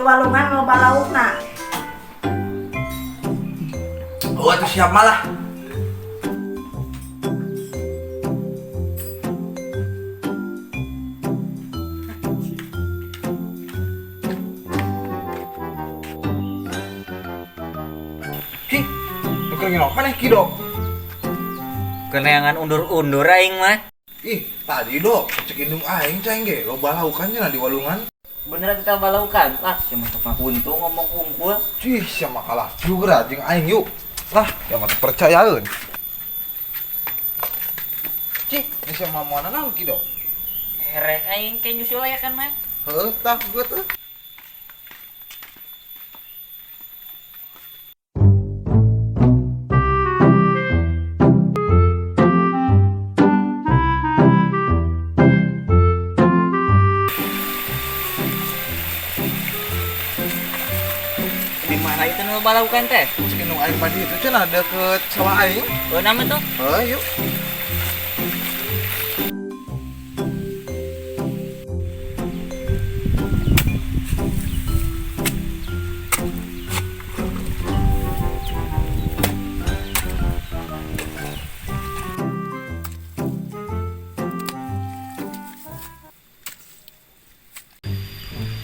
walungan loba laukna. Oh, atuh siap malah. Hi, bukan nginokan nih Kido. Keneangan undur-undur aing mah. Ih, tadi dok, cek indung aing ceng ge, loba laukannya di walungan. Beneran kita balaukan. Lah, si masuk huntu ngomong kumpul. Cih, siapa kalah juga jeung aing yuk. Lah, ya mah percayaeun. Cih, ini sama mana naon Kido? Herek aing ke nyusul aya kan mah. Heuh, tah gua tuh. Di mana itu nu balaukan teh? Cek indung aing padi itu cenah deket sawah aing. Oh, nama tuh? Yuk.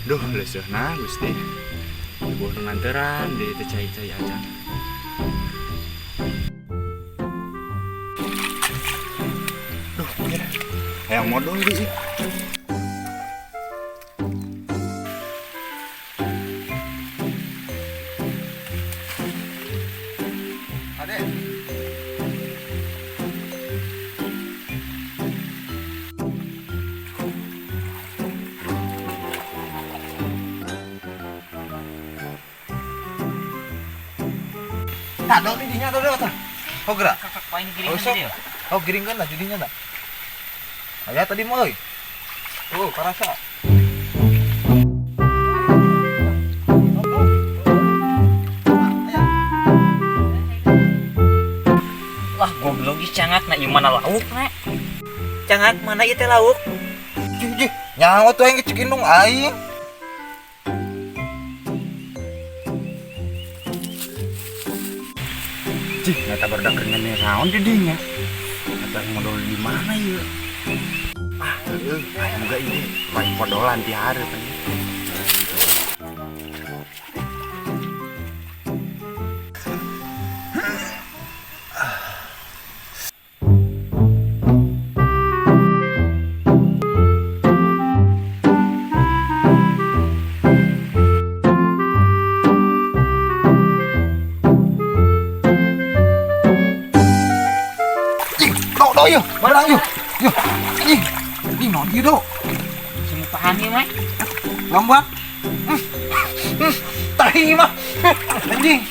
Duh, leseuhna Gusti. Ibu nganteran di teu cai-cai aja. Duh, kira. Hayang modal di. Ade. Tah, dong di dinya tuh tah. Oh gerak. Kakak paling giring Oh, sok. dia. Oh, giringkan lah jadinya dah. Aya tadi mah euy. Tuh, karasa. Wah, goblok geus cangak na ieu mana lauk na. Cangak mana ieu teh lauk? Jih, nyawa tuh yang ngecekin dong aing. Cih, nyata barudak kerennya naon di dinya. Eta modal di mana ieu? Ah, aing boga ide. Main podolan ti hareup anya. Dok yuk, barang yuk. Yuk. Ini non ieu dok. Semua paham ieu mah. Lambat. Tahi mah. Anjing.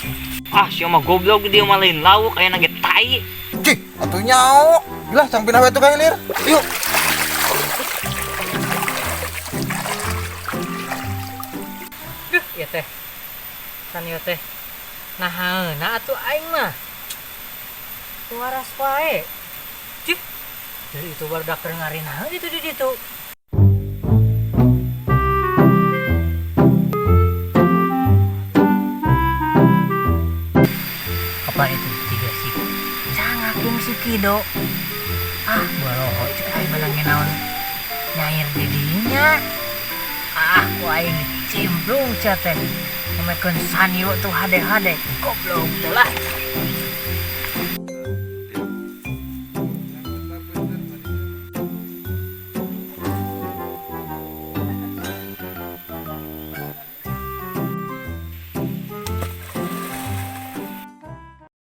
Ah, si mah goblok dia mah lain lauk aya nage tai. Cih, atuh nyaho. Lah sampeun awe tuh ka hilir. Yuk. Ya teh kan ya teh nah atuh aing mah waras wae cih jadi itu barudak ngarin gitu di ditu apa itu tiga sih sangat yang si Kido boloho cek aing malang naon nyair di dinya ku aing cimplung cat teh. Memekeun saniwa tuh hade-hade goblok teh lah.